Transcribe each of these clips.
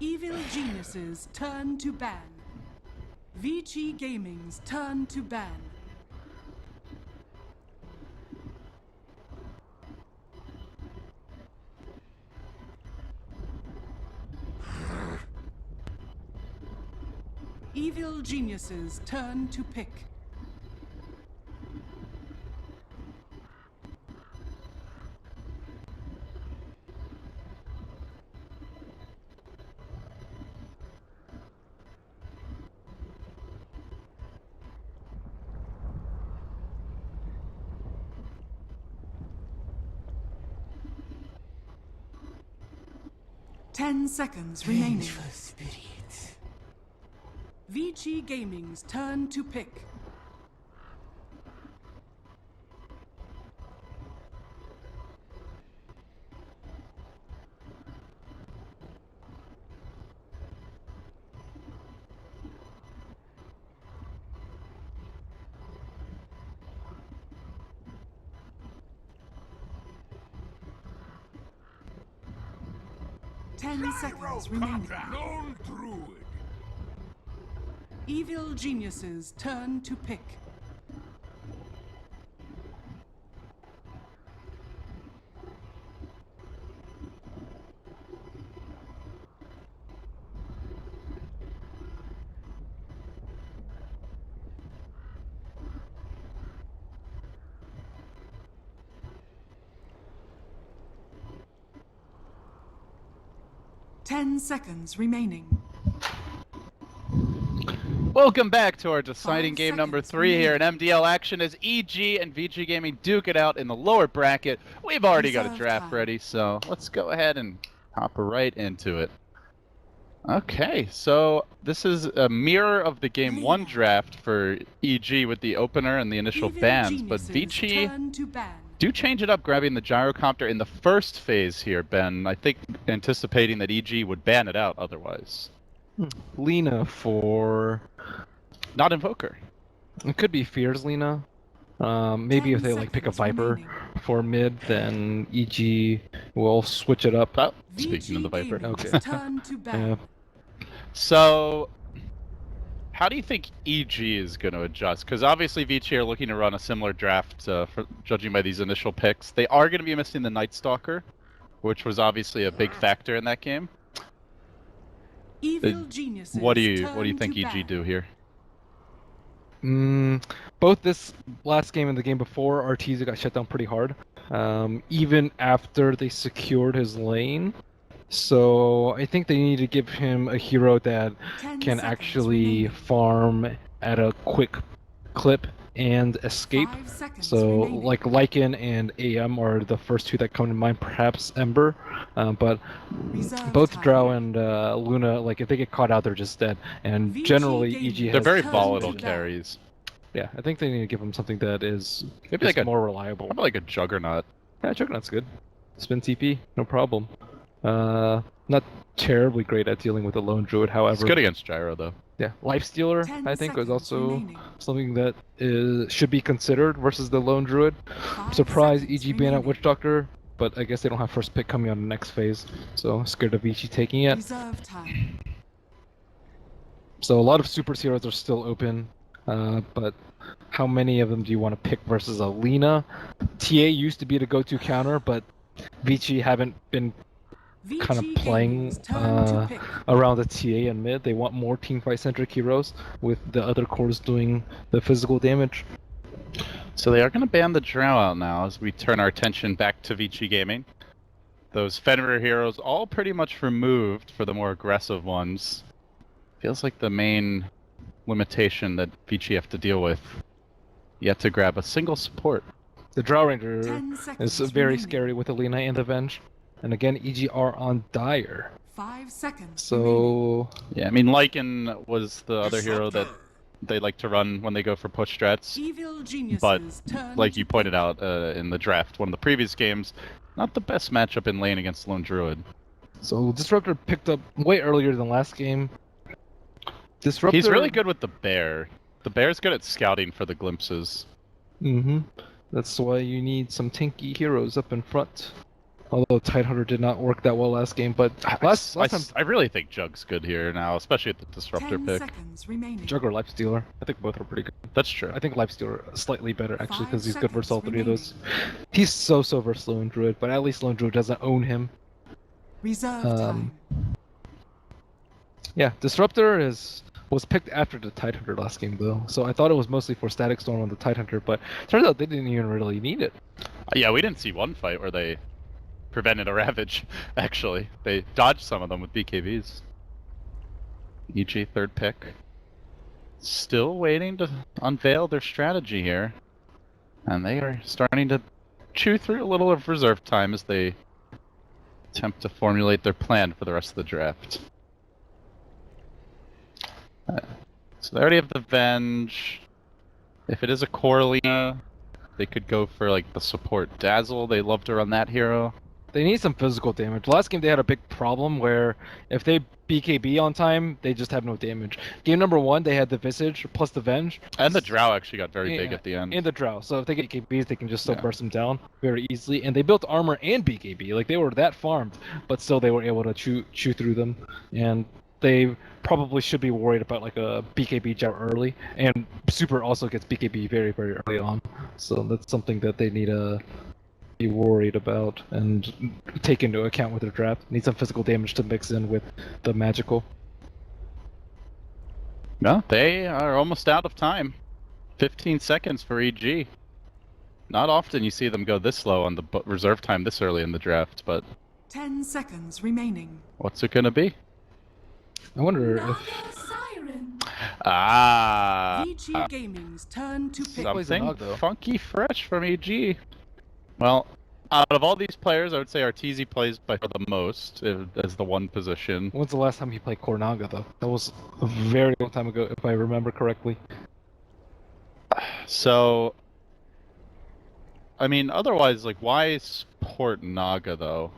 Evil Genius's turn to ban. Vici Gaming's turn to ban. Evil Genius's turn to pick. Ten seconds remaining. Vici Gaming's turn to pick. Ten seconds remaining. Known druid. Evil Genius's turn to pick. Ten seconds remaining. Welcome back to our deciding 5 game number seconds 3 here in remaining. MDL action as EG and Vici Gaming duke it out in the lower bracket. We've already got a Reserve draft time. ready, so let's go ahead and hop right into it. Okay, so this is a mirror of the game 1 draft for EG with the opener and the initial Evil bans, but Genius's Vici turn to ban. do change it up, grabbing the gyrocopter in the first phase here, Ben. I think anticipating that EG would ban it out otherwise. Lena for... Not Invoker. It could be Fears Lena. Maybe 10 if they like pick a seconds Viper remaining. for mid, then EG will switch it up. Oh, Vici speaking of the Viper. Gaming's Okay. turn to ban. Yeah. So, how do you think EG is going to adjust? Because obviously Vici are looking to run a similar draft, for judging by these initial picks. They are going to be missing the Night Stalker, which was obviously a big factor in that game. Evil Genius's What do you turn think to EG ban. do here? Both this last game and the game before, Artesia got shut down pretty hard, even after they secured his lane. So I think they need to give him a hero that 10 can seconds actually remaining. farm at a quick clip and escape. 5 seconds So remaining. like Lycan and AM are the first two that come to mind, perhaps Ember, but Reserve both time. Drow and Luna, like if they get caught out, they're just dead. And Vici generally Gaming. EG has They're very turn volatile to ban. carries. Yeah, I think they need to give him something that is Maybe like just a more reliable. How about like a Juggernaut? Yeah, Juggernaut's good. Spin TP, no problem. Not terribly great at dealing with a lone druid, however. It's good against Gyro though. Yeah, Lifestealer, 10 I think, was seconds also remaining. something that should be considered versus the lone druid. 5 Surprised seconds EG ban out remaining. Witch Doctor, but I guess they don't have first pick coming on the next phase, so scared of Vici taking it. Reserve time. So a lot of super heroes are still open, but how many of them do you want to pick versus a Lena? TA used to be the go-to counter, but Vici haven't been kind Vici of playing Gaming's turn to pick. around the TA and mid. They want more teamfight-centric heroes, with the other cores doing the physical damage. So they are going to ban the Drow out now as we turn our attention back to Vici Gaming. Those Fenrir heroes all pretty much removed for the more aggressive ones. Feels like the main limitation that Vici have to deal with. Yet to grab a single support. The Drow Ranger 10 is seconds very remaining. scary with Alina and the Venge. And again, EG are on Dire. 5 seconds remaining. So Yeah, I mean Lycan was the other hero that they like to run when they go for push strats. Evil Genius's But turn like to you pointed out in the draft, one of the previous games, not the best matchup in lane against Lone Druid. So Disruptor picked up way earlier than last game. Disruptor. He's really good with the bear. The bear's good at scouting for the glimpses. Mm-hmm. That's why you need some tanky heroes up in front. Although Tidehunter did not work that well last game, but last time I really think Jug's good here now, especially at the Disruptor 10 pick. seconds remaining. Jug or Lifestealer, I think both are pretty good. That's true. I think Lifestealer slightly better actually 5 because he's good versus all seconds three of those. He's so versus Lone Druid, but at least Lone Druid doesn't own him. Reserve Um, time. Yeah, Disruptor was picked after the Tidehunter last game though, so I thought it was mostly for Static Storm on the Tidehunter, but turns out they didn't even really need it. Yeah, we didn't see one fight where they prevented a Ravage, actually. They dodged some of them with BKBs. EG, third pick. Still waiting to unveil their strategy here. And they are starting to chew through a little of reserve time as they attempt to formulate their plan for the rest of the draft. So they already have the Venge. If it is a Corlina, they could go for like the support Dazzle. They love to run that hero. They need some physical damage. Last game they had a big problem where if they BKB on time, they just have no damage. Game number 1, they had the Visage plus the Venge. And the Drow actually got very big at the end. And the Drow. So if they get BKBs, they can just still Yeah. burst them down very easily. And they built armor and BKB. Like they were that farmed, but still they were able to chew through them. And they probably should be worried about like a BKB jab early. And Super also gets BKB very, very early on. So that's something that they need to be worried about and take into account with their draft. Need some physical damage to mix in with the magical. No, they are almost out of time. 15 seconds for EG. Not often you see them go this low on the reserve time this early in the draft, but 10 seconds remaining. what's it gonna be? I wonder if Siren. Vici Gaming's turn to pick. Some- plays a something Nog, though. funky fresh from EG. Well, out of all these players, I would say Arteezy plays by far the most as the one position. when's the last time he played Cornaga though? That was a very long time ago, if I remember correctly. So, I mean, otherwise, like, why support Naga though?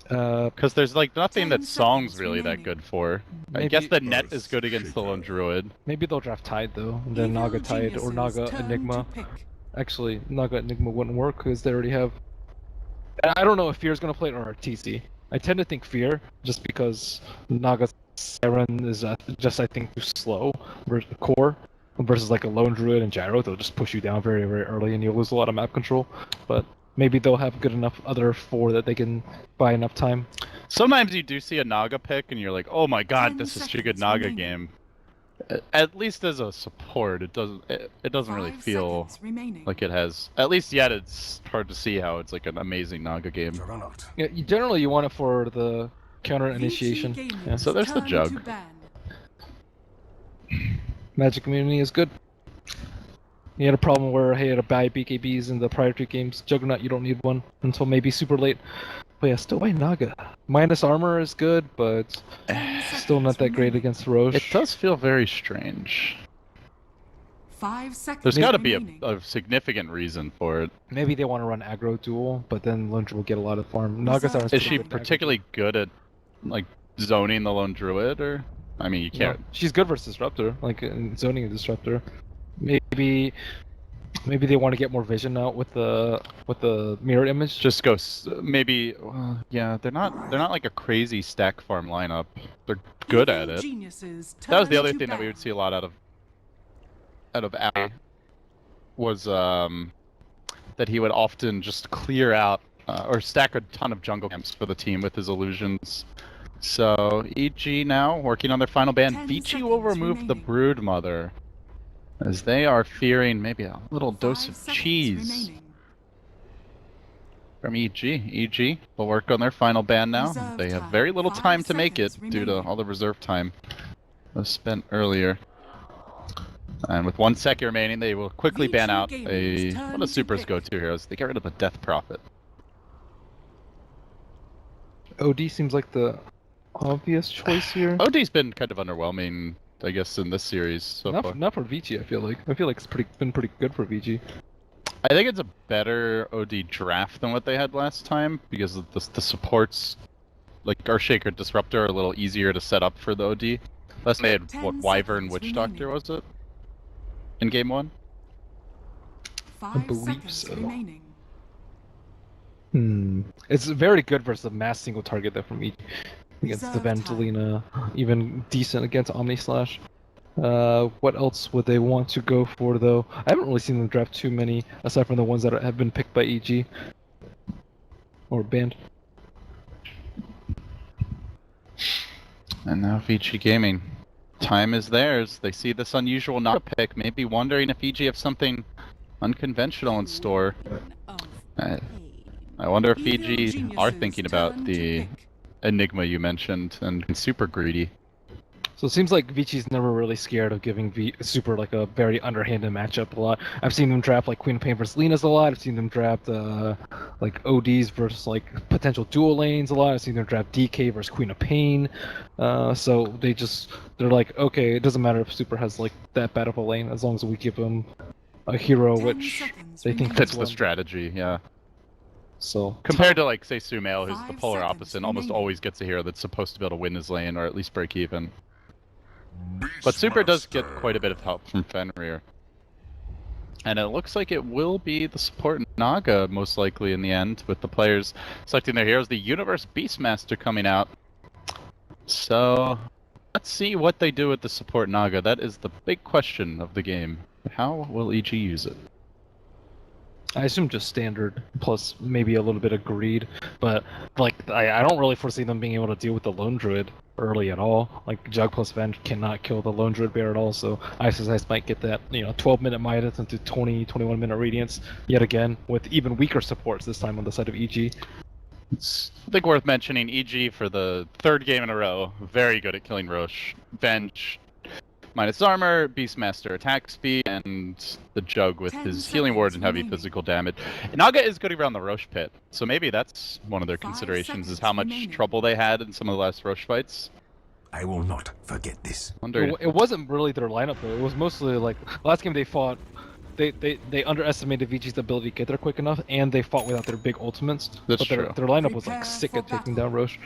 Because there's like nothing 10 that Song's seconds really that remaining. good for. I Maybe- guess the net is good against the Lone Druid. Maybe they'll draft Tide though, and then Evil Naga Tide or Genius's Naga turn Enigma. to pick. Actually, Naga Enigma wouldn't work because they already have. I don't know if Fear's gonna play it or TC. I tend to think Fear, just because Naga Siren is just I think too slow versus core versus like a Lone Druid and Gyro. They'll just push you down very very early and you'll lose a lot of map control. But maybe they'll have good enough other 4 that they can buy enough time. Sometimes you do see a Naga pick and you're like, oh my god, 10 this is such a good seconds Naga remaining. game. At least as a support, it doesn't really 5 feel seconds remaining. like it has. At least yet, it's hard to see how it's like an amazing Naga game. Yeah, generally you want it for the counter Vici initiation. Gaming's Yeah. So there's the turn Jug. to ban. Magic Community is good. He had a problem where he had to buy BKBs in the prior 2 games. Juggernaut, you don't need one until maybe super late. But yeah, still buy Naga. Minus armor is good, but 10 still not seconds that great remaining. against Roche. It does feel very strange. 5 seconds There's got to be remaining. a significant reason for it. Maybe they want to run aggro duel, but then Lone Druid will get a lot of farm. Naga Siren's Is pretty she good at aggro particularly good at like zoning the Lone Druid, or I mean, you duel. can't. No, she's good versus Disruptor, like in zoning a Disruptor. Maybe they want to get more vision out with the mirror image. Just go maybe. Yeah, they're not like a crazy stack farm lineup. They're good at Evil it. Genius's That was the turn other to thing that we ban. would see a lot out of Abby was that he would often just clear out or stack a ton of jungle camps for the team with his illusions. So EG now working on their final ban. 10 Vici will seconds remove the remaining. Brood Mother as they are fearing maybe a little dose 5 of seconds cheese remaining. from EG. EG will work on their final ban now. Reserve They have time. very little 5 time to make it seconds due to remaining. all the reserve time that was spent earlier. And with 1 second remaining, they will quickly ban Vici out Gaming's a turn one of to Super's pick. go-to heroes. They get rid of the Death Prophet. OD seems like the obvious choice here. OD's been kind of underwhelming, I guess, in this series so far. Not for Vici, I feel like. I feel like it's been pretty good for Vici. I think it's a better OD draft than what they had last time because of the supports, like Earthshaker, Disruptor, are a little easier to set up for the OD. Last time they had 10 what Wyvern, seconds Witch Doctor remaining. was it? In game 1. 5 believe seconds so. remaining. It's very good versus a mass single target though from each against the Reserve time. Ventilina, even decent against Omni Slash. What else would they want to go for though? I haven't really seen them draft too many aside from the ones that have been picked by EG or banned. And now Vici Gaming. Time is theirs. They see this unusual Naga pick, maybe wondering if EG have something unconventional in store. I wonder if EG are thinking about the Enigma you mentioned and super greedy. So it seems like Vici's never really scared of giving Super like a very underhanded matchup a lot. I've seen them draft like Queen of Pain versus Lena's a lot. I've seen them draft like ODs versus like potential dual lanes a lot. I've seen them draft DK versus Queen of Pain. So they're like, okay, it doesn't matter if Super has like that bad of a lane as long as we give him a hero which they think fits fits the strategy, yeah. So compared to like say Sumail, who's the 5 polar seconds opposite, almost remaining. always gets a hero that's supposed to be able to win his lane or at least break even. But Super does get quite a bit of help from Fenrir. And it looks like it will be the support Naga most likely in the end, with the players selecting their heroes. The Universe Beastmaster coming out. So let's see what they do with the support Naga. That is the big question of the game. How will EG use it? I assume just standard plus maybe a little bit of greed, but like I don't really foresee them being able to deal with the lone druid early at all. Like Jug plus Venge cannot kill the lone druid bear at all, so Ice might get that 12-minute Midas into 21-minute Radiance yet again with even weaker supports this time on the side of EG. It's I think worth mentioning EG for the third game in a row. Very good at killing Roche. Venge minus armor, Beastmaster attack speed, and the Jug with 10 his healing ward and heavy remaining. physical damage. Naga is good around the Roche pit, so maybe that's one of their 5 considerations, is seconds how much remaining. trouble they had in some of the last Roche fights. I will not forget this. Wonder. It wasn't really their lineup though. It was mostly like last game they fought. They underestimated Vici's ability to get there quick enough, and they fought without their big ultimates. That's but their true. lineup was like Prepare sick for at taking battle. down Roche.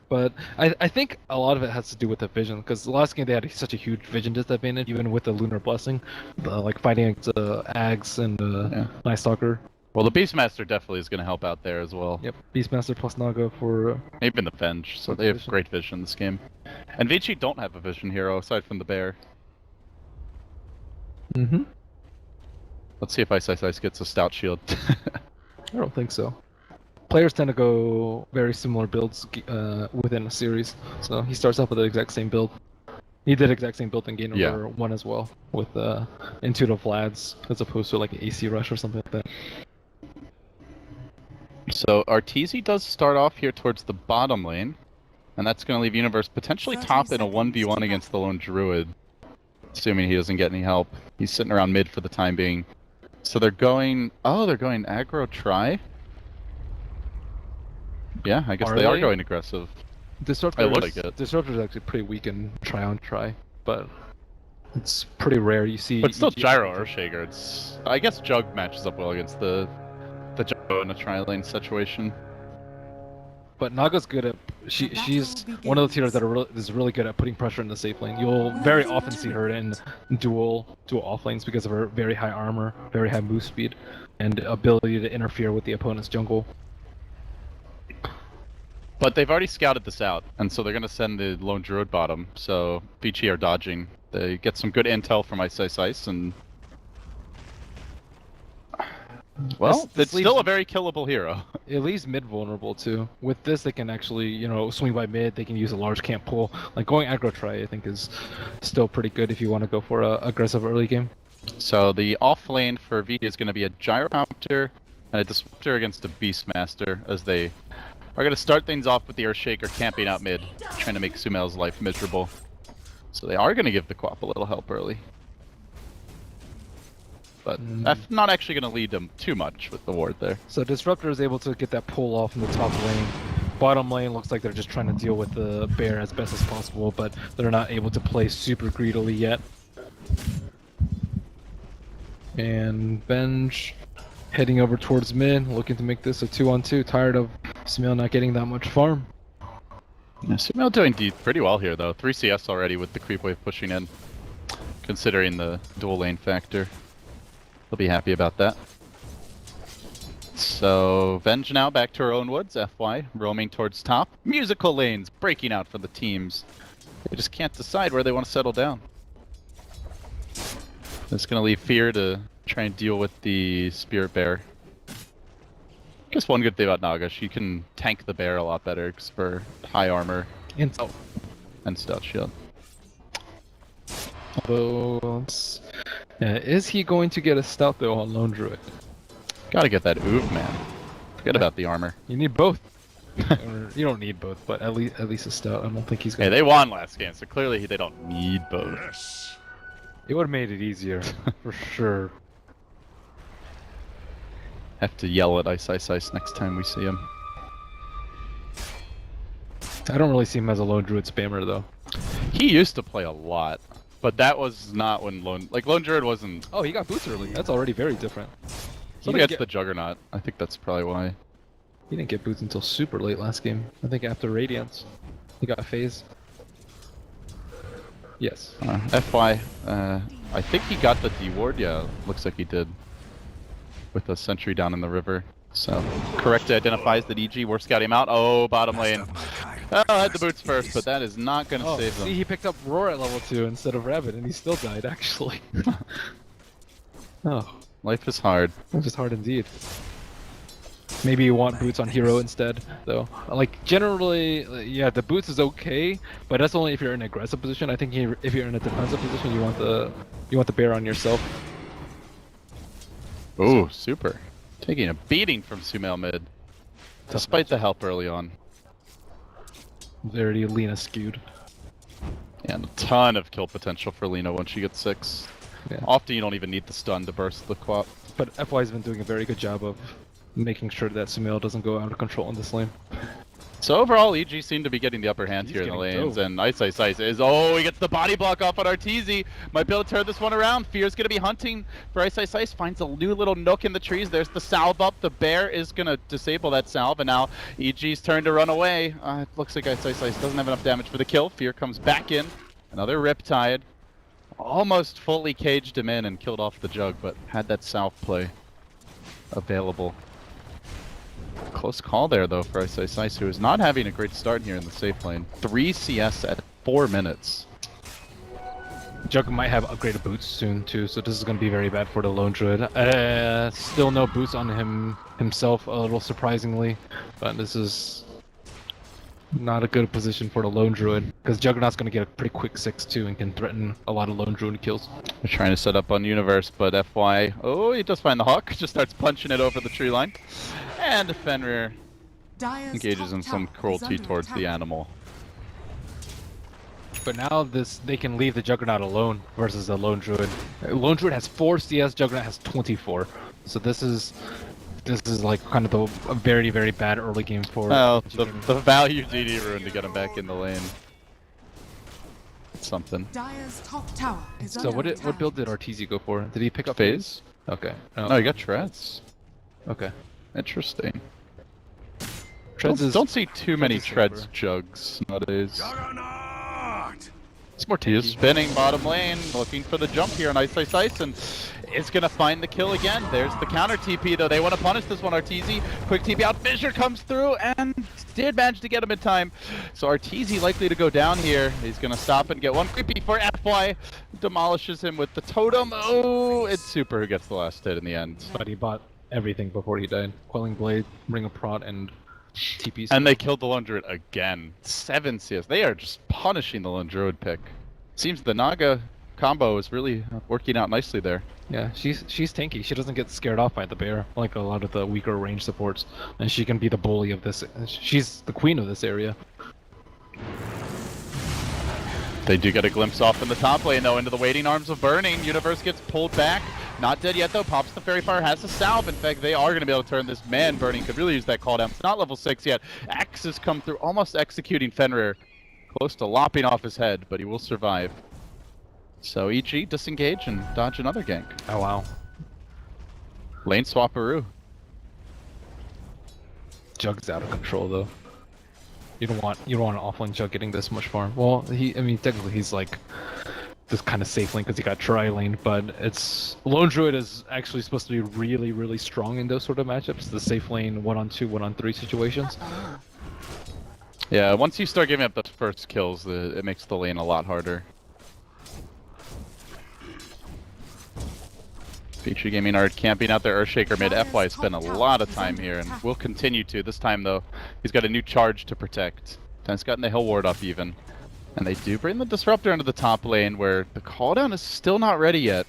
But I think a lot of it has to do with the vision, because the last game they had such a huge vision disadvantage, even with the Lunar Blessing, like fighting against Ags and Night Stalker. Well, the Beastmaster definitely is going to help out there as well. Yep, Beastmaster plus Naga for. Maybe in the Venge, so they have great vision this game. And Vici don't have a vision hero aside from the bear. Mm-hmm. Let's see if Ice gets a stout shield. I don't think so. Players tend to go very similar builds within a series, so he starts off with the exact same build. He did exact same build in game number 1 as well, with Intuitive Vlads, as opposed to like an AC Rush or something like that. So Arteezy does start off here towards the bottom lane, and that's going to leave Universe potentially 30 top in a seconds 1v1 to against the lone Druid, assuming he doesn't get any help. He's sitting around mid for the time being. So they're going... Oh, they're going aggro try? Yeah, I guess Are they are they? going aggressive. Disruptor It looks like it. Disruptor is actually pretty weak in try on try, but it's pretty rare you see. But still EG Gyro or Shaker. It's... I guess Jug matches up well against the Gyro in a tri-lane situation. But Naga's good at she's battle one of those heroes begins. that is really good at putting pressure in the safe lane. You'll very often see her in dual off lanes because of her very high armor, very high move speed, and ability to interfere with the opponent's jungle. But they've already scouted this out, and so they're going to send the lone Druid bottom, so Vici are dodging. They get some good intel from Ice, and... Well, This it's still a very killable hero. It leaves mid vulnerable too. With this, they can actually, swing by mid. They can use a large camp pull. Like going aggro try, I think is still pretty good if you want to go for a aggressive early game. So the off lane for Vici is going to be a Gyrocopter and a Disruptor against a Beastmaster, as they are going to start things off with the Earthshaker camping out mid, trying to make Sumail's life miserable. So they are going to give the Quap a little help early. But that's not actually going to lead them too much with the ward there. So Disruptor is able to get that pull off in the top lane. Bottom lane looks like they're just trying to deal with the bear as best as possible, but they're not able to play super greedily yet. And Venge heading over towards mid, looking to make this a 2-on-2. Tired of Sumail not getting that much farm. Yeah, Sumail doing pretty well here though. 3 CS already with the creep wave pushing in, considering the dual lane factor. He'll be happy about that. So Venge now back to her own woods, FY, roaming towards top. Musical lanes breaking out for the teams. They just can't decide where they want to settle down. It's going to leave Fear to try and deal with the Spirit Bear. I guess one good thing about Naga, she can tank the bear a lot better because for high armor And stout shield. although, is he going to get a stout though on Lone Druid? Gotta get that oof, man. Forget about the armor. You need both. Or, you don't need both, but at least a stout. I don't think he's Hey, gonna. they won last game, so clearly they don't need both. It would have made it easier, for sure. Have to yell at Ice Ice Ice next time we see him. I don't really see him as a Lone Druid spammer though. He used to play a lot, but that was not when Lone Druid wasn't. Oh, he got boots early. That's already very different. So he gets the Juggernaut. I think that's probably why. He didn't get boots until super late last game. I think after Radiance, he got phase. Yes. FY, I think he got the D ward. Yeah, looks like he did. With a sentry down in the river. So, correct identifies that EG. We're scouting him out. Oh, bottom lane. Oh, I had the boots first, but that is not going to save them. See, he picked up Roar at level 2 instead of Rabbit, and he still died, actually. Oh. Life is hard. Life is hard indeed. Maybe you want boots on hero instead, though. Like, generally, yeah, the boots is okay, but that's only if you're in an aggressive position. I think if you're in a defensive position, you want the bear on yourself. Ooh, super. Taking a beating from Sumail mid. Despite the help early on. Very Lina skewed. And a ton of kill potential for Lina once she gets 6. Yeah. Often you don't even need the stun to burst the quap. But FY's been doing a very good job of making sure that Sumail doesn't go out of control in this lane. So overall, EG seemed to be getting the upper hand He's here in the getting lanes, dope. and Ice Ice Ice is, oh, he gets the body block off on Arteezy. Might be able to turn this one around. Fear's going to be hunting for Ice Ice Ice, finds a new little nook in the trees. There's the salve up. The bear is going to disable that salve, and now EG's turn to run away. It looks like Ice Ice Ice doesn't have enough damage for the kill. Fear comes back in. Another Riptide. Almost fully caged him in and killed off the Jug, but had that salve play available. Close call there, though, for Ice Ice Ice, who is not having a great start here in the safe lane. 3 CS at 4 minutes. Jug might have upgraded boots soon, too, so this is going to be very bad for the Lone Druid. Still no boots on himself, a little surprisingly, but this is not a good position for the Lone Druid, because Juggernaut's going to get a pretty quick 6-2 and can threaten a lot of Lone Druid kills. We're trying to set up on Universe, but FY... Oh, he does find the Hawk. Just starts punching it over the tree line. And Fenrir engages in some cruelty towards the animal. But now they can leave the Juggernaut alone versus the Lone Druid. Lone Druid has 4 CS, Juggernaut has 24. So this is like kind of a very, very bad early game for... Well, the value DD ruined to get him back in the lane. It's something. Dire's top tower is So under what build did Arteezy go for? Did he pick up Phase? Okay. No, he got Treads. Okay. Interesting. Treads Don't see too many is Treads safer. Jugs nowadays. Juggernaut! It's more He is tanky. spinning bottom lane, looking for the jump here on Ice Ice Ice, and is going to find the kill again. There's the counter TP, though. They want to punish this one, Arteezy. Quick TP out. Fissure comes through and did manage to get him in time. So Arteezy likely to go down here. He's going to stop and get one creepy for FY. Demolishes him with the totem. Oh, it's Super who gets the last hit in the end. But he bought everything before he died. Quelling Blade, Ring of Prot, and TP. And they killed the Lone Druid again. 7 CS. They are just punishing the Lone Druid pick. Seems the Naga combo is really working out nicely there. Yeah, she's tanky. She doesn't get scared off by the bear like a lot of the weaker range supports, and she can be the bully of this. She's the queen of this area. They do get a glimpse off in the top lane, though, into the waiting arms of Burning. Universe gets pulled back. Not dead yet, though. Pops the Fairy Fire, has a salve. In fact, they are going to be able to turn this man. Burning could really use that call down. It's not level 6 yet. Axe has come through, almost executing Fenrir. Close to lopping off his head, but he will survive. So EG disengage and dodge another gank. Oh wow. Lane swapperoo. Jug's out of control though. You don't want an offline Jug getting this much farm. Well, technically he's like this kind of safe lane because he got tri-lane, but it's Lone Druid is actually supposed to be really, really strong in those sort of matchups, the safe lane 1-on-2, 1-on-3 situations. Yeah, once you start giving up the first kills, it makes the lane a lot harder. Vici Gaming are camping out their Earthshaker mid. FY spent a lot of time here and will continue to. This time though, he's got a new charge to protect. And he's gotten the hill ward up even. And they do bring the Disruptor into the top lane where the cooldown is still not ready yet.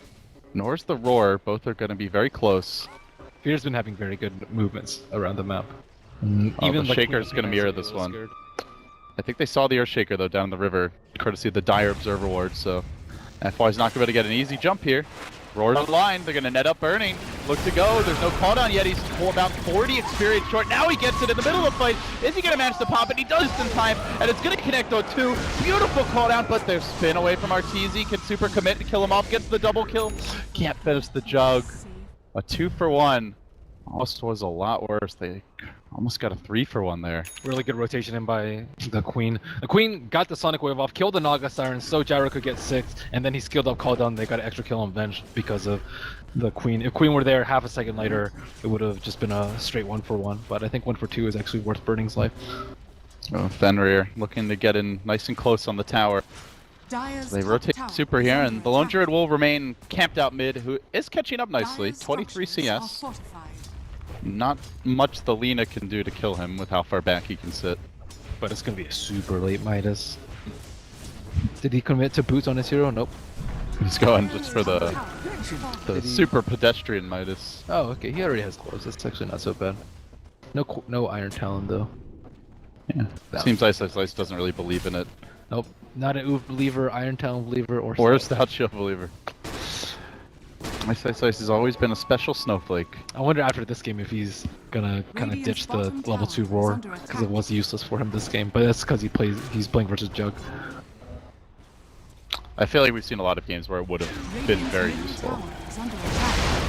Nor is the Roar. Both are going to be very close. Fear's been having very good movements around the map. Even the Shaker's going to mirror this one. Scared. I think they saw the Earthshaker though down in the river, courtesy of the Dire Observer ward, so FY's not going to be able to get an easy jump here. Roar's on the line, they're going to net up Burning. Look to go, there's no cooldown yet, he's about 40 experience short. Now he gets it in the middle of the fight. Is he going to manage to pop it? He does in time, and it's going to connect on 2. Beautiful cooldown, but there's spin away from Arteezy. Can super commit to kill him off, gets the double kill. Can't finish the jug. A 2-for-1. Almost was a lot worse. They almost got a 3-for-1 there. Really good rotation in by the Queen. The Queen got the Sonic Wave off, killed the Naga Siren so Gyro could get 6, and then he skilled up cooldown. They got an extra kill on Venge because of the Queen. If Queen were there half a second later, it would have just been a straight 1-for-1. But I think 1-for-2 is actually worth Burning's life. Oh, Fenrir looking to get in nice and close on the tower. So they rotate super here, and the Lone Druid will remain camped out mid, who is catching up nicely. 23 CS. Not much the Lina can do to kill him with how far back he can sit. But it's going to be a super late Midas. Did he commit to boots on his hero? Nope. He's going just for the super pedestrian Midas. Oh, okay. He already has clothes. That's actually not so bad. No Iron Talon, though. Yeah. Seems Ice doesn't really believe in it. Nope. Not an Oof believer, Iron Talon believer, or Stout Shield believer. Ice has always been a special snowflake. I wonder after this game if he's gonna kind of ditch the level 2 Roar, because it was useless for him this game, but that's because he's playing versus Jug. I feel like we've seen a lot of games where it would have been very useful.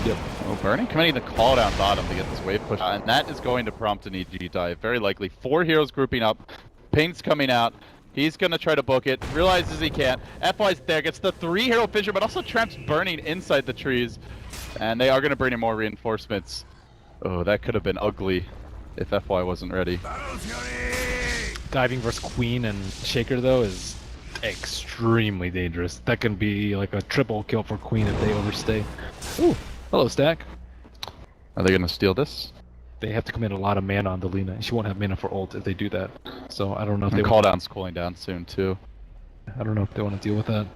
Yep. Oh, Burning committing the call down bottom to get this wave push, and that is going to prompt an EG dive, very likely. 4 heroes grouping up, Pain's coming out. He's going to try to book it, realizes he can't. FY's there, gets the 3-hero fissure, but also traps Burning inside the trees. And they are going to bring in more reinforcements. Oh, that could have been ugly if FY wasn't ready. Diving versus Queen and Shaker, though, is extremely dangerous. That can be like a triple kill for Queen if they overstay. Ooh, hello, Stack. Are they going to steal this? They have to commit a lot of mana on the Lina. She won't have mana for ult if they do that. So I don't know if they cooldown's cooling down soon too. I don't know if they want to deal with that.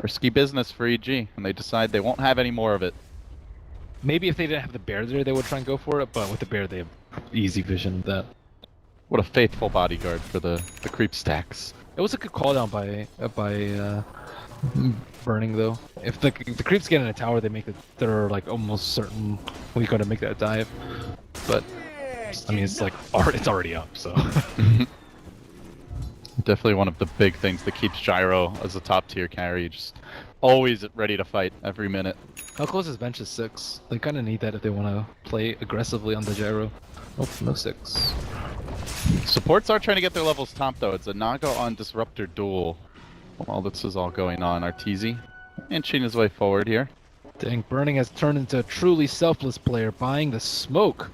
Risky business for EG, and they decide they won't have any more of it. Maybe if they didn't have the bear there, they would try and go for it, but with the bear, they have easy vision of that. What a faithful bodyguard for the creep stacks. It was a good cooldown by Burning though. If the creeps get in a tower, they're like almost certain we gotta make that dive. But I mean, it's already up. So definitely one of the big things that keeps Gyro as a top tier carry, just always ready to fight every minute. How close is bench is 6? They kind of need that if they want to play aggressively on the Gyro. Oh, no 6. Supports are trying to get their levels top though. It's a Naga on Disruptor duel. While this is all going on, Arteezy inching his way forward here. Dang, Burning has turned into a truly selfless player, buying the smoke.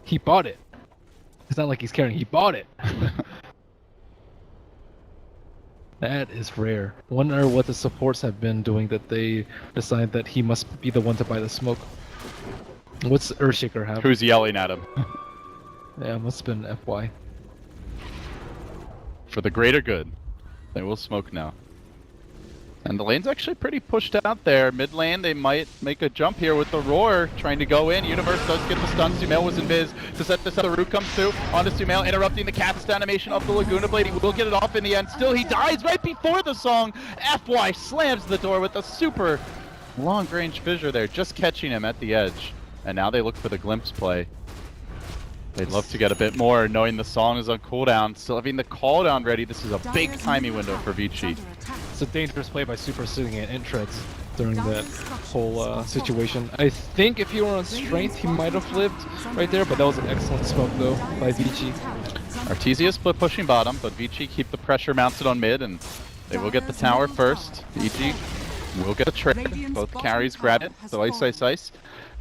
He bought it. It's not like he's carrying, he bought it. That is rare. Wonder what the supports have been doing that they decide that he must be the one to buy the smoke. What's Earthshaker have? Who's yelling at him? Yeah, must have been FY. For the greater good, they will smoke now. And the lane's actually pretty pushed out there. Mid lane, they might make a jump here with the Roar, trying to go in. Universe does get the stun. Sumail was invis to set this up. The root comes through onto Sumail, interrupting the cast animation of the Laguna Blade. He will get it off in the end. Still, he dies right before the song. FY slams the door with a super long-range fissure there, just catching him at the edge. And now they look for the glimpse play. They'd love to get a bit more, knowing the song is on cooldown. Still having the call down ready. This is a big timing window for Vici. It's a dangerous play by Super sitting at Intreds during that whole situation. I think if he were on strength, he might have lived right there, but that was an excellent smoke though by Vici. Arteezy is split pushing bottom, but Vici keep the pressure mounted on mid, and They will get the tower first. EG will get a trade. Both carries grab it. So Ice.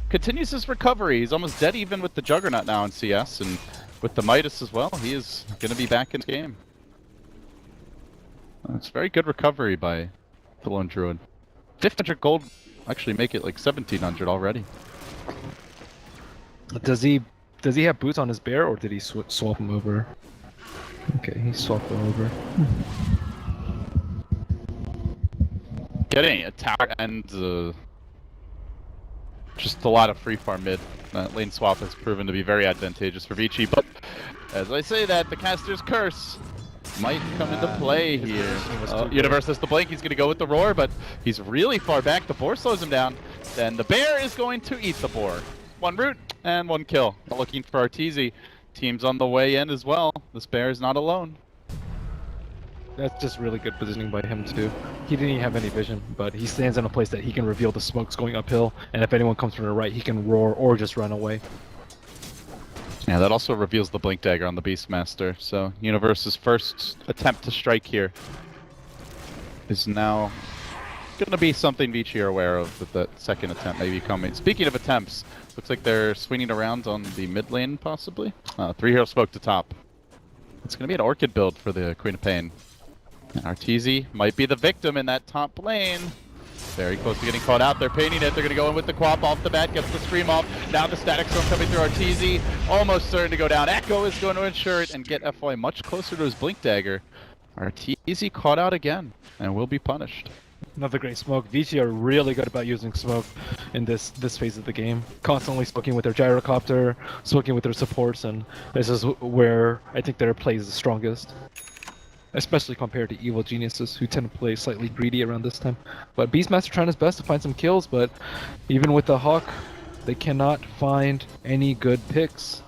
Continues his recovery. He's almost dead even with the Juggernaut now in CS, and with the Midas as well. He is going to be back in the game. It's very good recovery by the Lone Druid. 500 gold, actually make it like 1700 already. Does he have boots on his bear, or did he swap him over? Okay, he swapped him over. Getting a tower and just a lot of free farm mid. Lane swap has proven to be very advantageous for Vici, but as I say that, the caster's curse might come into play here. Universe has the blink, he's going to go with the roar, but he's really far back. The boar slows him down. Then the bear is going to eat the boar. One root and one kill. Looking for Arteezy. Team's on the way in as well. This bear is not alone. That's just really good positioning by him too. He didn't even have any vision, but he stands in a place that he can reveal the smokes going uphill, and if anyone comes from the right, he can roar or just run away. Yeah, that also reveals the blink dagger on the Beastmaster. So Universe's first attempt to strike here is now gonna be something Vici are aware of with that second attempt maybe coming. Speaking of attempts, looks like they're swinging around on the mid lane possibly. 3 hero smoke to top. It's gonna be an Orchid build for the Queen of Pain. And Arteezy might be the victim in that top lane. Very close to getting caught out. They're painting it. They're going to go in with the Quap off the bat. Gets the Scream off. Now the Static Storm coming through Arteezy. Almost starting to go down. Echo is going to ensure it and get FY much closer to his Blink Dagger. Arteezy caught out again and will be punished. Another great smoke. Vici are really good about using smoke in this phase of the game. Constantly smoking with their gyrocopter, smoking with their supports, and this is where I think their play is the strongest. Especially compared to Evil Geniuses, who tend to play slightly greedy around this time. But Beastmaster trying his best to find some kills, but even with the Hawk, they cannot find any good picks.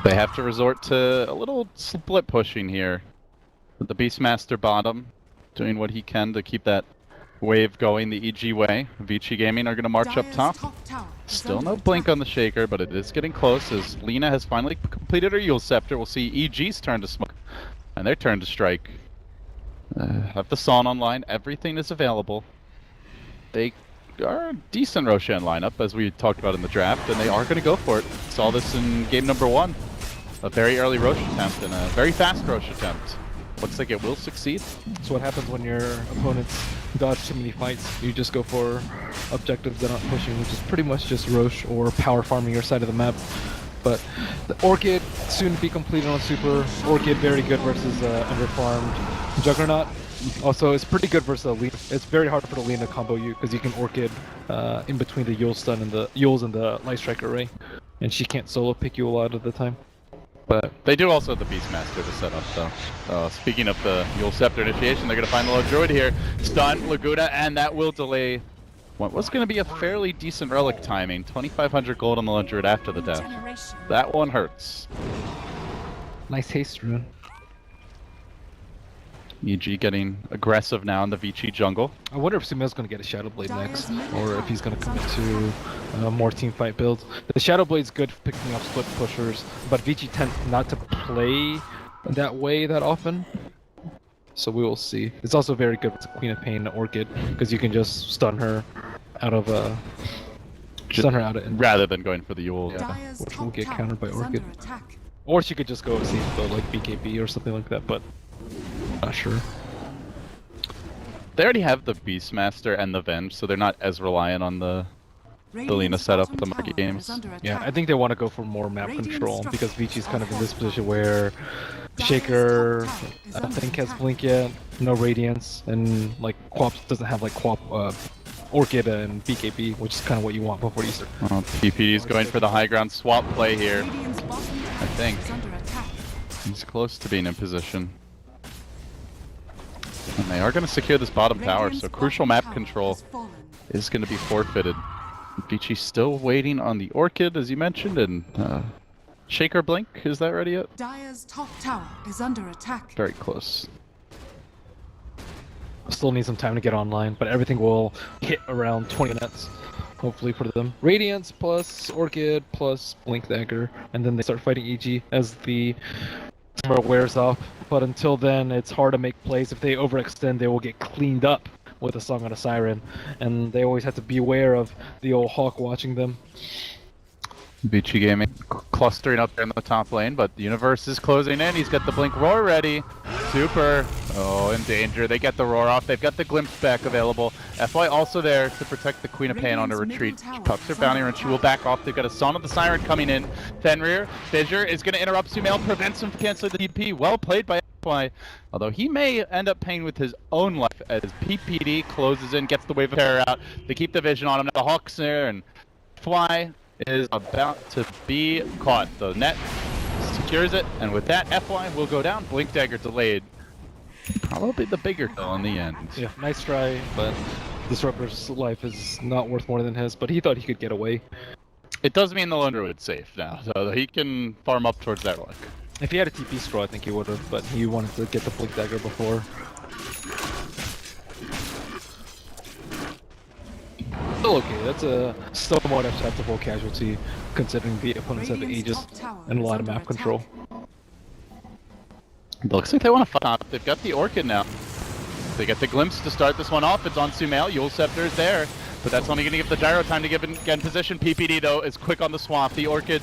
They have to resort to a little split pushing here. With the Beastmaster bottom, doing what he can to keep that wave going the EG way. Vici Gaming are going to march up top. Still no blink on the Shaker, but it is getting close as Lina has finally completed her Yule Scepter. We'll see EG's turn to smoke and their turn to strike. Have the Son online. Everything is available. They are a decent Roshan lineup, as we talked about in the draft, and they are going to go for it. Saw this in game number 1. A very early Rosh attempt and a very fast Rosh attempt. Looks like it will succeed. That's what happens when your opponents dodge too many fights. You just go for objectives that aren't pushing, which is pretty much just Rosh or power farming your side of the map. But the Orchid soon to be completed on Super. Orchid very good versus underfarmed Juggernaut. Also, it's pretty good versus Alina. It's very hard for the Alina to combo you because you can Orchid in between the Yule stun and the Yules and the Light Strike array, and she can't solo pick you a lot of the time. But they do also have the Beastmaster to set up, though. Speaking of the Yule Scepter initiation, they're going to find the Lone Druid here. Stun, Laguna, and that will delay what was going to be a fairly decent relic timing. 2,500 gold on the Lone Druid after the death. That one hurts. Nice haste rune. EG getting aggressive now in the Vici jungle. I wonder if Sumail's going to get a Shadow Blade next, or if he's going to commit to more teamfight builds. The Shadow Blade's good for picking up split pushers, but Vici tends not to play that way that often. So we will see. It's also very good with Queen of Pain Orchid, because you can just stun her out of rather than going for the Yule. Yeah, which will get countered by Orchid. Or she could just go safe build like BKB or something like that, but not sure. They already have the Beastmaster and the Venge, so they're not as reliant on the Lina setup at the market games. Yeah, I think they want to go for more map control because Vici's kind of in this position where Shaker, I think, has Blink yet, no Radiance, and like Quap doesn't have like Quap, Orchid and BKB, which is kind of what you want before you start. PP is going for the high ground swap play here. I think he's close to being in position. And they are going to secure this bottom tower, so crucial map control is going to be forfeited. Vici still waiting on the Orchid, as you mentioned, and Shaker Blink, is that ready yet? Dire's top tower is under attack. Very close. Still need some time to get online, but everything will hit around 20 minutes, hopefully for them. Radiance plus Orchid plus Blink Dagger, and then they start fighting EG as the armor wears off, but until then, it's hard to make plays. If they overextend, they will get cleaned up with a Song and a Siren, and they always have to beware of the old Hawk watching them. Vici Gaming clustering up there in the top lane, but the Universe is closing in. He's got the Blink Roar ready. Super. Oh, in danger. They get the Roar off. They've got the Glimpse back available. FY also there to protect the Queen of Pain on her retreat. She pucks her bounty and she will back off. They've got a Song of the Siren coming in. Fenrir, Fissure is going to interrupt Sumail, prevents him from canceling the DP. Well played by FY. Although he may end up paying with his own life as PPD closes in, gets the Wave of Terror out. They keep the vision on him. Now the Hawk's there, and FY is about to be caught. The net secures it, and with that, FY will go down. Blink Dagger delayed. Probably the bigger kill in the end. Yeah, nice try, but Disruptor's life is not worth more than his, but he thought he could get away. It does mean the Lone Druid's safe now, so he can farm up towards that rock. If he had a TP scroll, I think he would have, but he wanted to get the Blink Dagger before. Still okay, that's a somewhat acceptable casualty, considering the opponents have Aegis and a lot of map control. It looks like they want to fight top. They've got the Orchid now. They get the Glimpse to start this one off. It's on Sumail. Yule Scepter is there, but that's only going to give the Gyro time to get in position. PPD, though, is quick on the swamp. The Orchid,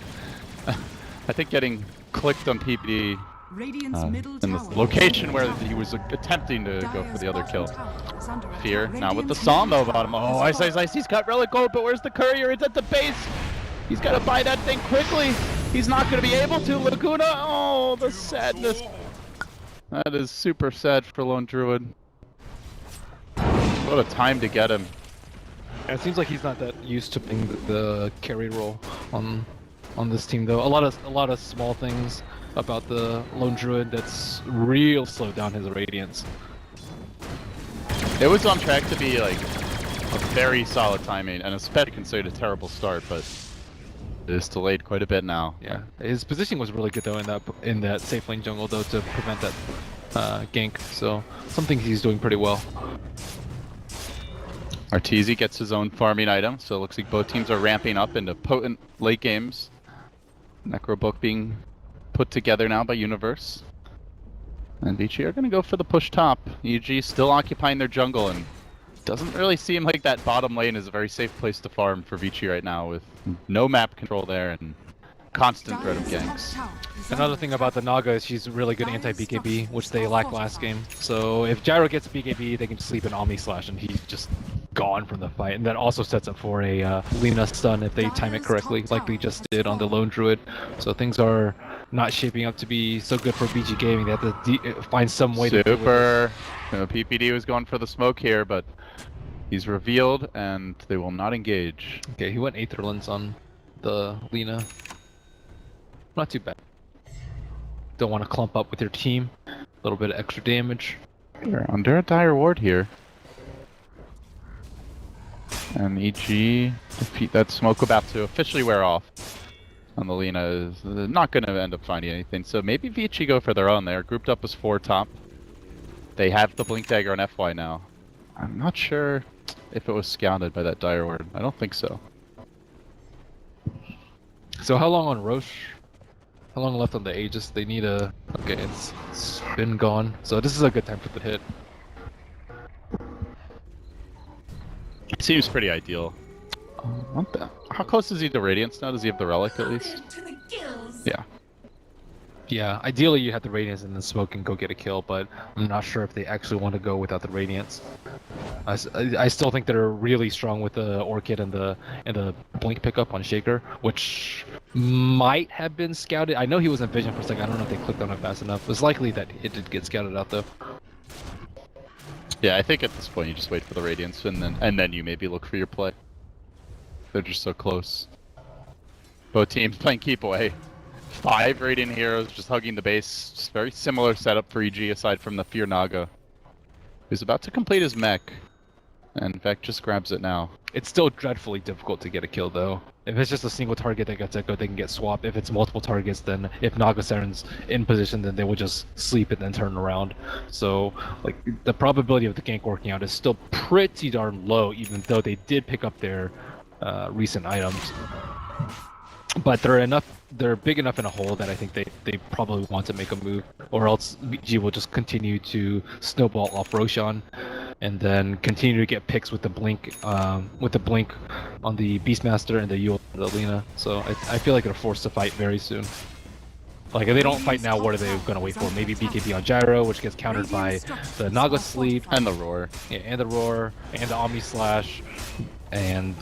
I think getting clicked on PPD in the location where he was attempting to go for the other kill. Fear, now with the Psalm though about him. Oh, Ice, he's got Relic Gold, but where's the Courier? It's at the base. He's got to buy that thing quickly. He's not going to be able to. Laguna, oh, the sadness. That is super sad for Lone Druid. What a time to get him. Yeah, it seems like he's not that used to playing the carry role on this team though. A lot of small things about the Lone Druid that's real slowed down his Radiance. It was on track to be like a very solid timing, and especially considered a terrible start, but it is delayed quite a bit now. Yeah, his positioning was really good though in that safe lane jungle though to prevent that gank. So something he's doing pretty well. Arteezy gets his own farming item, so it looks like both teams are ramping up into potent late games. Necrobook being put together now by Universe. And Vici are going to go for the push top. EG still occupying their jungle, and doesn't really seem like that bottom lane is a very safe place to farm for Vici right now, with no map control there and constant threat of ganks. Another thing about the Naga is she's really good anti-BKB, which they lacked last game. So if Gyro gets a BKB, they can sleep an Omni Slash, and he's just gone from the fight. And that also sets up for a Lina stun if they time it correctly, like they just did on the Lone Druid. So things are not shaping up to be so good for BG Gaming. They have to find some way to do Super. PPD was going for the smoke here, but he's revealed, and they will not engage. Okay, he went Aetherlands on the Lina. Not too bad. Don't want to clump up with your team. A little bit of extra damage. They're under a dire ward here. And EG defeat that smoke about to officially wear off. And the Lina is not going to end up finding anything. So maybe Vici go for their own. They're grouped up as 4 top. They have the Blink Dagger on FY now. I'm not sure if it was scouted by that dire ward. I don't think so. So how long on Roche? How long left on the Aegis? They need a... Okay, it's been gone. So this is a good time for the hit. Seems pretty ideal. How close is he to Radiance now? Does he have the Relic at least? Yeah. Yeah, ideally you have the Radiance and then smoke and go get a kill, but I'm not sure if they actually want to go without the Radiance. I still think they're really strong with the Orchid and the Blink pickup on Shaker, which might have been scouted. I know he was in Vision for a second. I don't know if they clicked on it fast enough. It's likely that it did get scouted out though. Yeah, I think at this point you just wait for the Radiance and then you maybe look for your play. They're just so close. Both teams playing keep away. 5 Radiant heroes just hugging the base. Just very similar setup for EG aside from the Fear Naga, who's about to complete his mech. And in fact just grabs it now. It's still dreadfully difficult to get a kill though. If it's just a single target that gets echoed, they can get swapped. If it's multiple targets, then if Naga Siren's in position, then they will just sleep and then turn around. So like the probability of the gank working out is still pretty darn low, even though they did pick up their recent items. But they're big enough in a hole that I think they probably want to make a move, or else VG will just continue to snowball off Roshan, and then continue to get picks with the blink on the Beastmaster and the Yule and the Lina. So I feel like they're forced to fight very soon. Like if they don't fight now, what are they gonna wait for? Maybe BKB on Gyro, which gets countered by the Naga Sleep And the Roar. yeah, and the Roar and the Omni Slash, and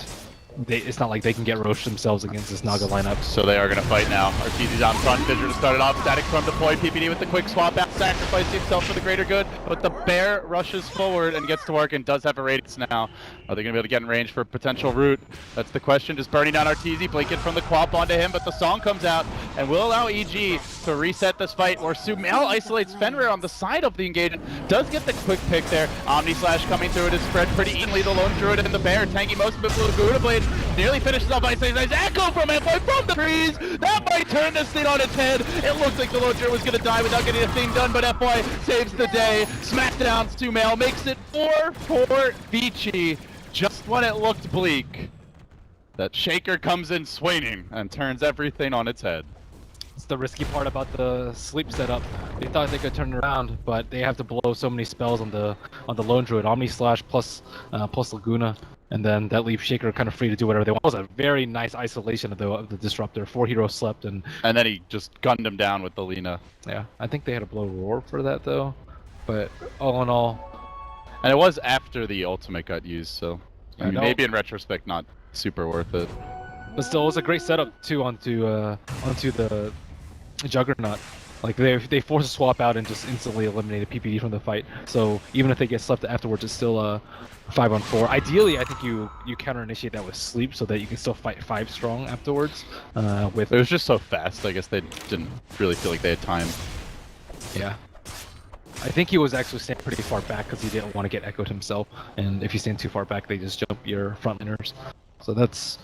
it's not like they can get Roche themselves against this Naga lineup. So they are going to fight now. Arteezy's on front. Fissure to start it off. Static from deployed. PPD with the quick swap out. Sacrificing himself for the greater good. But the bear rushes forward and gets to work and does have a radius now. Are they going to be able to get in range for a potential root? That's the question. Just burning down Arteezy. Blinking from the Quap onto him. But the song comes out and will allow EG to reset this fight. Where Sumail isolates Fenrir on the side of the engagement. Does get the quick pick there. Omni Slash coming through it is spread pretty evenly. The Lone Druid and the bear tanking most of it. Blue Gouda Blade nearly finishes off by saying nice echo from FY from the trees. That might turn this thing on its head. It looks like the Lone Druid was going to die without getting a thing done, but FY saves the day. Smackdown Sumail makes it 4-4 Vici. Just when it looked bleak, that Shaker comes in swinging and turns everything on its head. It's the risky part about the sleep setup. They thought they could turn it around, but they have to blow so many spells on the Lone Druid. Omni Slash plus Laguna, and then that leaves Shaker kind of free to do whatever they want. It was a very nice isolation of the Disruptor. 4 heroes slept, and then he just gunned him down with the Lina. Yeah, I think they had to blow Roar for that though. But all in all, and it was after the ultimate got used, so I mean, maybe in retrospect not super worth it. But still, it was a great setup too onto the Juggernaut. Like they force a swap out and just instantly eliminated PPD from the fight. So even if they get slept afterwards, it's still a 5-on-4. Ideally, I think you counter initiate that with sleep so that you can still fight 5 strong afterwards. With it was just so fast. I guess they didn't really feel like they had time. Yeah. I think he was actually standing pretty far back because he didn't want to get echoed himself. And if you stand too far back, they just jump your frontliners. So that's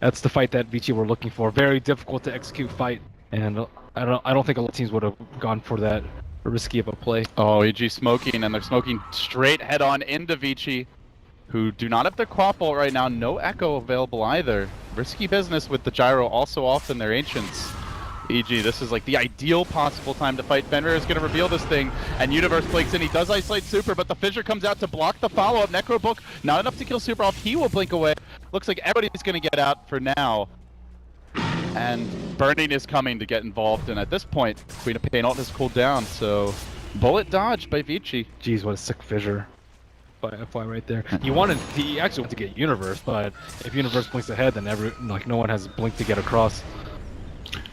the fight that Vici were looking for. Very difficult to execute fight, and I don't think a lot of teams would have gone for that risky of a play. Oh, EG smoking, and they're smoking straight head on into Vici, who do not have their Quap ult right now. No echo available either. Risky business with the Gyro also off in their Ancients. EG, this is like the ideal possible time to fight. Fenrir is going to reveal this thing, and Universe blinks in. He does isolate Super, but the Fissure comes out to block the follow-up. Necrobook, not enough to kill Super off. He will blink away. Looks like everybody's going to get out for now. And Burning is coming to get involved, and at this point, Queen of Pain ult has cooled down, so bullet dodged by Vici. Jeez, what a sick Fissure. By FY right there. He actually wanted to get Universe, but if Universe blinks ahead, then no one has blink to get across.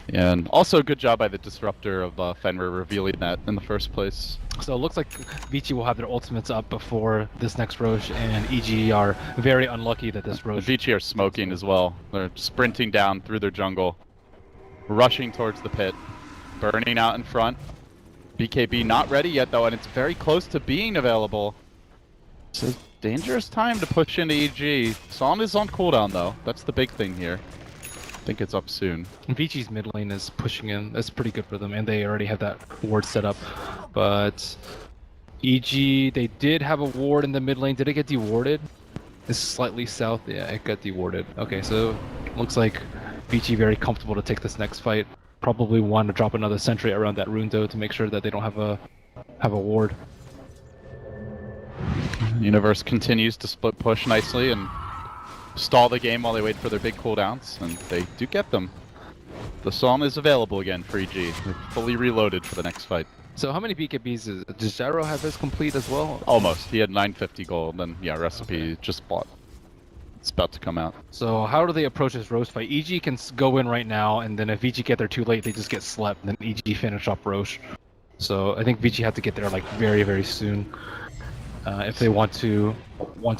Yeah, and also good job by the Disruptor of Fenrir revealing that in the first place. So it looks like Vici will have their ultimates up before this next Roche, and EG are very unlucky that this Roche... Vici are smoking as well. They're sprinting down through their jungle, rushing towards the pit, burning out in front. BKB not ready yet though, and it's very close to being available. It's a dangerous time to push into EG. Son is on cooldown though. That's the big thing here. I think it's up soon. Vici's mid lane is pushing in. That's pretty good for them, and they already have that ward set up. But EG, they did have a ward in the mid lane. Did it get dewarded? It's slightly south. Yeah, it got dewarded. Okay, so looks like Vici very comfortable to take this next fight. Probably want to drop another sentry around that rune though to make sure that they don't have a ward. Universe continues to split push nicely and stall the game while they wait for their big cooldowns, and they do get them. The Psalm is available again for EG. They're fully reloaded for the next fight. So how many BKBs does Gyro have his complete as well? Almost. He had 950 gold, and yeah, recipe just bought. It's about to come out. So how do they approach this Roche fight? EG can go in right now, and then if Vici get there too late, they just get slept, and then EG finish off Roche. So I think Vici have to get there like very, very soon. If they want to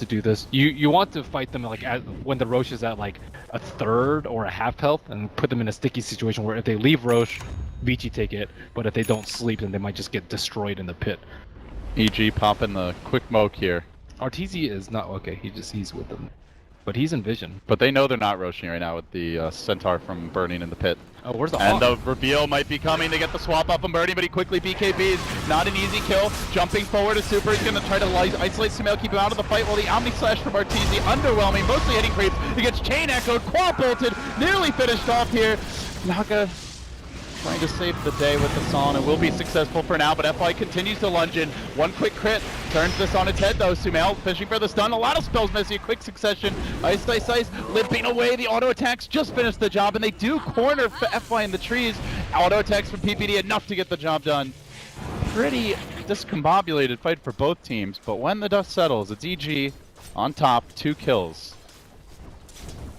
do this, you want to fight them like when the Roche is at like a third or a half health, and put them in a sticky situation where if they leave Roche, Vici take it, but if they don't sleep, then they might just get destroyed in the pit. EG popping the quick moke here. Arteezy is not okay. He's with them. but he's in vision. But they know they're not roshing right now with the Centaur from burning in the pit. Oh, where's the And Hawk? the reveal might be coming to get the swap up on Birdie, but he quickly BKBs. Not an easy kill. Jumping forward to Super. He's going to try to isolate Sumail, keep him out of the fight, while the Omni Slash from Arteezy, underwhelming, mostly hitting creeps. He gets chain echoed, quad bolted, nearly finished off here. Naga trying to save the day with the Son. It will be successful for now, but FY continues to lunge in. One quick crit turns this on its head though. Sumail fishing for the stun. A lot of spells missing. A quick succession. Ice, limping away. The auto attacks just finished the job, and they do corner FY in the trees. Auto attacks from PPD enough to get the job done. Pretty discombobulated fight for both teams, but when the dust settles, it's EG on top, 2 kills,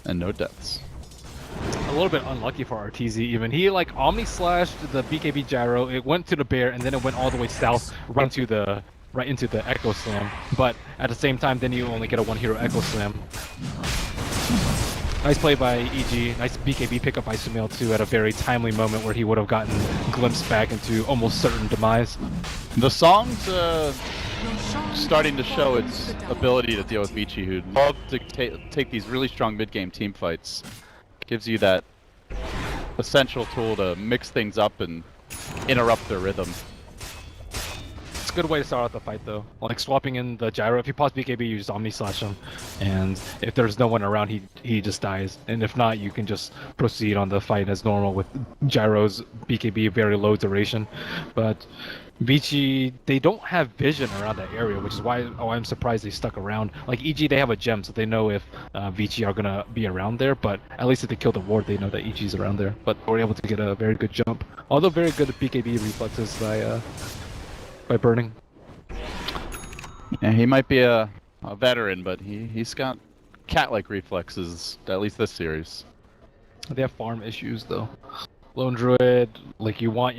and no deaths. A little bit unlucky for Arteezy even. He like Omni slashed the BKB gyro, it went to the bear, and then it went all the way south right into the Echo Slam. But at the same time, then you only get a 1 hero Echo Slam. Nice play by EG, nice BKB pickup by Sumail too at a very timely moment where he would have gotten glimpsed back into almost certain demise. The song's starting to show its ability to deal with Vici, who love to take these really strong mid-game team fights. Gives you that essential tool to mix things up and interrupt their rhythm. It's a good way to start out the fight though. Like swapping in the gyro, if you pause BKB, you just Omni Slash him. And if there's no one around, he just dies. And if not, you can just proceed on the fight as normal with gyro's BKB, very low duration. But Vici, they don't have vision around that area, which is why I'm surprised they stuck around. Like EG, they have a gem, so they know if Vici are gonna be around there. But at least if they kill the ward, they know that EG's around there. But we're able to get a very good jump. Although very good BKB reflexes by burning. Yeah, he might be a veteran, but he's got cat-like reflexes, at least this series. They have farm issues though. Lone Druid, like you want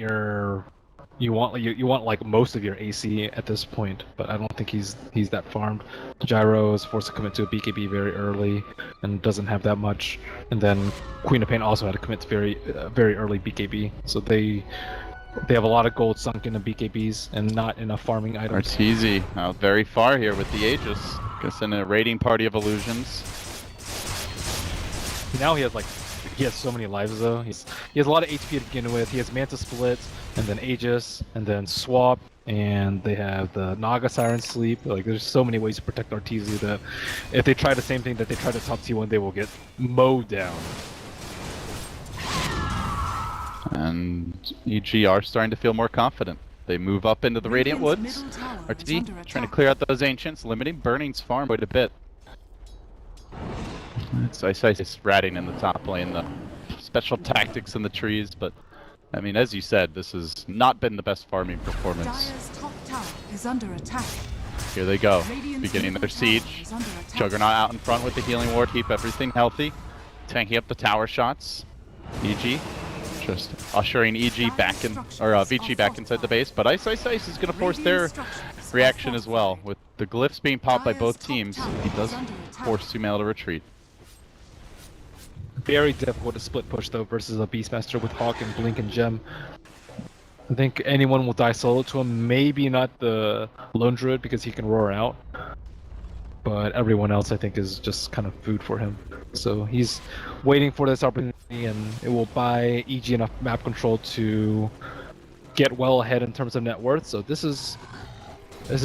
like most of your AC at this point, but I don't think he's that farmed. Gyro is forced to commit to a BKB very early and doesn't have that much. And then Queen of Pain also had to commit to very early BKB. So they have a lot of gold sunk into BKBs and not enough farming items. Arteezy out very far here with the Aegis. Guess in a raiding party of illusions. Now he has so many lives though. He has a lot of HP to begin with. He has Manta Split, and then Aegis, and then Swap, and they have the Naga Siren Sleep. Like there's so many ways to protect Arteezy that if they try the same thing that they tried to top T1, they will get mowed down. And EG are starting to feel more confident. They move up into the Radiant Woods. Arteezy trying to clear out those Ancients, limiting Burning's farm quite a bit. It's Ice ratting in the top lane, the special tactics in the trees, but I mean, as you said, this has not been the best farming performance. Dire's top tower is under attack. Here they go, Radiant's beginning their middle tower siege. is under attack. Juggernaut out in front with the healing ward, keep everything healthy. Tanking up the tower shots. EG just ushering EG back in, or Vici back inside the base, but Ice is going to force their reaction as well. With the glyphs being popped by both teams, he does force Sumail to retreat. Very difficult to split push though versus a Beastmaster with Hawk and Blink and Gem. I think anyone will die solo to him, maybe not the Lone Druid because he can roar out. But everyone else I think is just kind of food for him. So he's waiting for this opportunity and it will buy EG enough map control to get well ahead in terms of net worth. So this is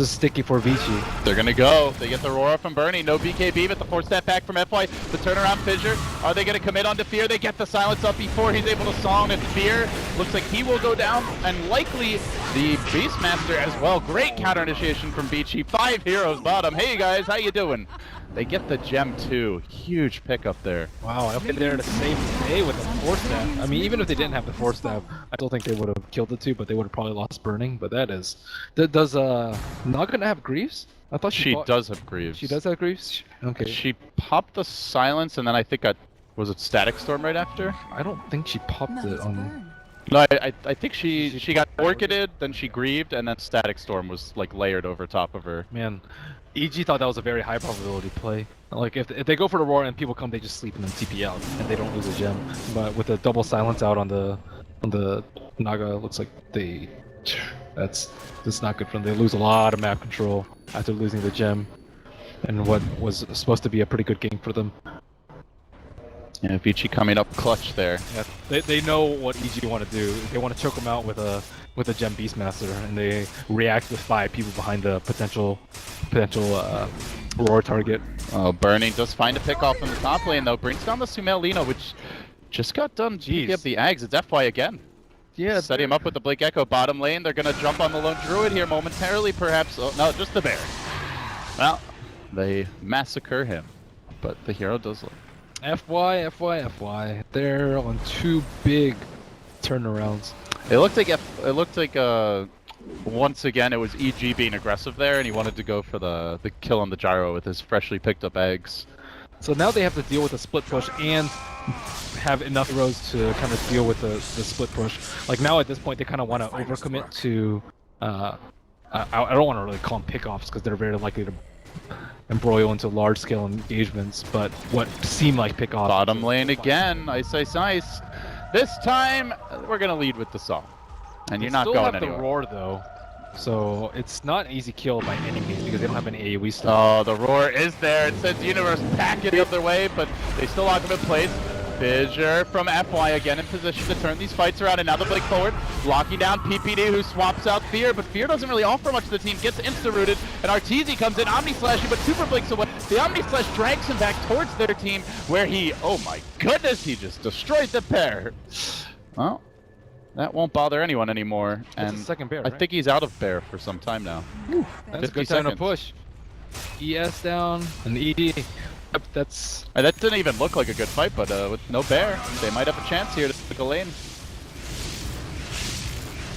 sticky for Vici. They're gonna go. They get the Aurora from Bernie. No BKB, but the 4-step back from FY. The turnaround fissure. Are they gonna commit onto Fear? They get the silence up before he's able to song, and Fear looks like he will go down, and likely the Beastmaster as well. Great counter initiation from Vici. 5 heroes bottom. Hey guys, how you doing? They get the gem too. Huge pickup there. Wow, if they're to save the day with the 4-step. I mean, even if they didn't have the 4-step, I still think they would have killed the 2, but they would have probably lost Burning. But that is... Does Naga have Greaves? I thought she does have Greaves. She does have Greaves? Okay. She popped the silence, and then I think was it Static Storm right after? I don't think she popped it on... No, I think she got Orchided, then she Grieved, and then Static Storm was like layered over top of her. Man, EG thought that was a very high probability play. Like if they go for the roar and people come, they just sleep and then TP out, and they don't lose a gem. But with the double silence out on the Naga, looks like that's not good for them. They lose a lot of map control after losing the gem. in what was supposed to be a pretty good game for them. Yeah, Vici coming up clutch there. Yeah, they know what EG want to do. They want to choke them out with a Gem Beastmaster, and they react with 5 people behind the potential roar target. Oh, Burning does find a pick off in the top lane though. Brings down the Sumail Lina, which just got done picking up the Ags. It's FY again. Yeah, Set him up with the Blink Echo bottom lane. They're gonna jump on the lone druid here momentarily, perhaps. Oh, no, just the bear. Well, they massacre him, but the hero does live. FY. They're on 2 big turnarounds. It looked like once again it was EG being aggressive there, and he wanted to go for the kill on the gyro with his freshly picked up eggs. So now they have to deal with the split push and have enough heroes to kind of deal with the split push. Like now at this point they kind of want to overcommit to I don't want to really call them pickoffs because they're very likely to embroil into large scale engagements, but what seem like pickoffs. Bottom lane again, ice. This time we're gonna lead with the song, and you're not going anywhere. They still have the roar though, so it's not an easy kill by any means because they don't have any AoE stuff. Oh, the roar is there. It says Universe pack it the other way, but they still lock him in place. Fissure from FY again in position to turn these fights around, and now the Blink forward, locking down PPD, who swaps out Fear, but Fear doesn't really offer much to the team, gets insta-rooted, and Arteezy comes in, Omni Slashing, but Super Blinks away. The Omni Slash drags him back towards their team, where he, oh my goodness, he just destroyed the pair. Well, that won't bother anyone anymore, and second bear, I think he's out of bear for some time now. Whew, that's a good time to push. ES down, and ED. That's... That didn't even look like a good fight, but with no bear, they might have a chance here to pick a lane.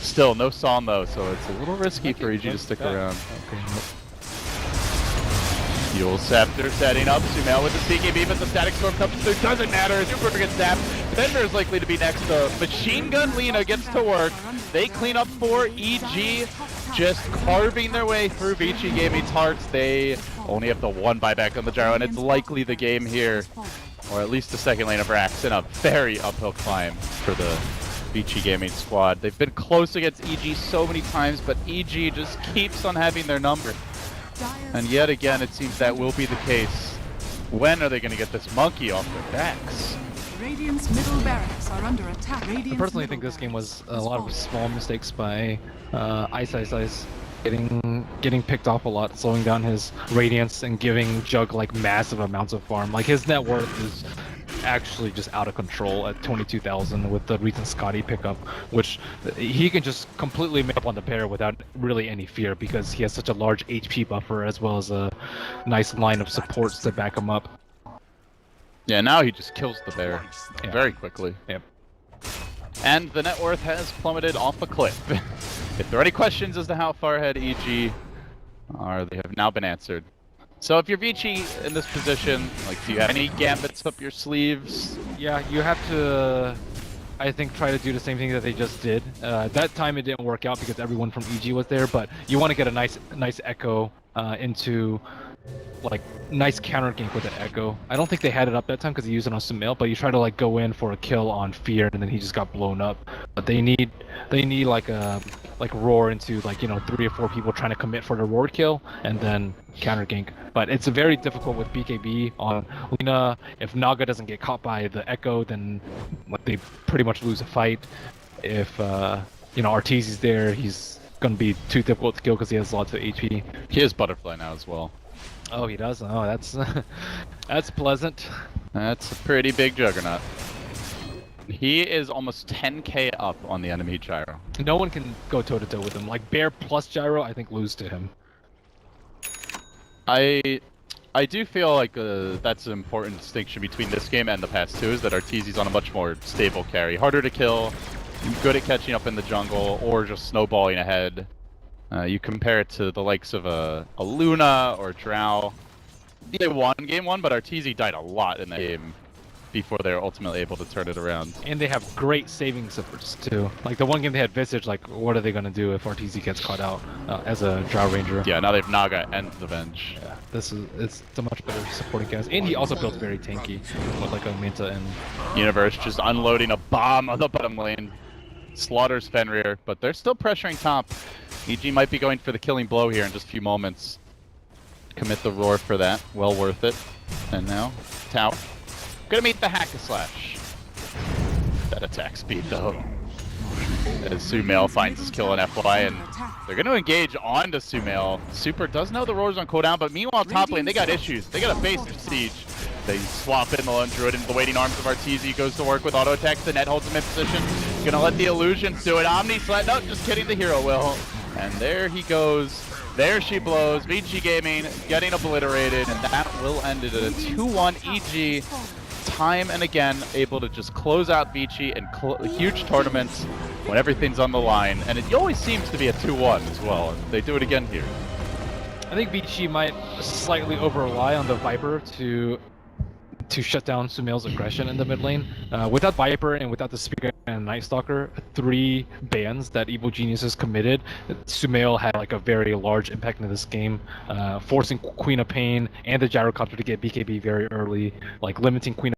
Still, no Psalm though, so it's a little risky for EG to stick around. Okay, nope. Fuel Scepter setting up, Sumail with the Sneaky Beam as the Static Storm comes through, doesn't matter, Super gets zapped. Fender is likely to be next though. Machine Gun Lina gets to work. They clean up for EG, just carving their way through Vici Gaming's hearts. They only have the 1 buyback on the gyro, and it's likely the game here, or at least the second lane of Rax, in a very uphill climb for the Vici Gaming squad. They've been close against EG so many times, but EG just keeps on having their number. And yet again, it seems that will be the case. When are they going to get this monkey off their backs? Radiant's middle barracks are under attack. I personally think this game was a lot of small mistakes by Ice getting picked off a lot, slowing down his Radiance and giving Jug like massive amounts of farm. Like his net worth is actually just out of control at 22,000 with the recent Scotty pickup, which he can just completely make up on the pair without really any fear because he has such a large HP buffer as well as a nice line of supports to back him up. Yeah, now he just kills the bear very quickly. Yep. And the net worth has plummeted off a cliff. If there are any questions as to how far ahead EG are, they have now been answered. So if you're Vici in this position, like, do you have any gambits up your sleeves? Yeah, you have to, I think, try to do the same thing that they just did. That time it didn't work out because everyone from EG was there, but you want to get a nice echo into, like, nice counter gank with an echo. I don't think they had it up that time because he used it on Sumail, but you try to like go in for a kill on Fear and then he just got blown up. But they need like a roar into like 3 or 4 people trying to commit for the roar kill and then counter gank. But it's very difficult with BKB on Lina. If Naga doesn't get caught by the echo, then like they pretty much lose a fight. If Arteezy's there, he's gonna be too difficult to kill because he has lots of HP. He has Butterfly now as well. Oh, he does? Oh, that's that's pleasant. That's a pretty big juggernaut. He is almost 10k up on the enemy gyro. No one can go toe-to-toe with him. Like, Bear plus gyro, I think lose to him. I do feel like that's an important distinction between this game and the past two, is that Arteezy's on a much more stable carry. Harder to kill, good at catching up in the jungle, or just snowballing ahead. You compare it to the likes of a Luna or a Drow. They won game 1, but Arteezy died a lot in that game before they were ultimately able to turn it around. And they have great saving supports too. Like the one game they had Visage, like what are they going to do if Arteezy gets caught out as a Drow Ranger? Yeah, now they have Naga and the Venge. Yeah, it's a much better supporting cast. And he also built very tanky with like a Manta and... Universe just unloading a bomb on the bottom lane. Slaughters Fenrir, but they're still pressuring top. EG might be going for the killing blow here in just a few moments. commit the roar for that. Well worth it. And now, Tau. Gonna meet the hack and slash. That attack speed though. As Sumail finds his kill in FY, and they're going to engage onto Sumail. Super does know the roar's on cooldown, but meanwhile top lane, they got issues. They got to face their siege. They swap in the Lone Druid into the waiting arms of Arteezy, goes to work with auto attacks. The net holds him in position. Gonna let the illusions do it. Omni sled, no, just kidding, the hero will. And there he goes. There she blows. Vici Gaming getting obliterated, and that will end it at a 2-1 EG. Time and again, able to just close out Vici in huge tournaments when everything's on the line, and it always seems to be a 2-1 as well. And they do it again here. I think Vici might slightly over-rely on the Viper to shut down Sumail's aggression in the mid lane. Without Viper and without the Spear and Night Stalker, 3 bans that Evil Geniuses committed, Sumail had like a very large impact in this game, forcing Queen of Pain and the Gyrocopter to get BKB very early, like limiting Queen of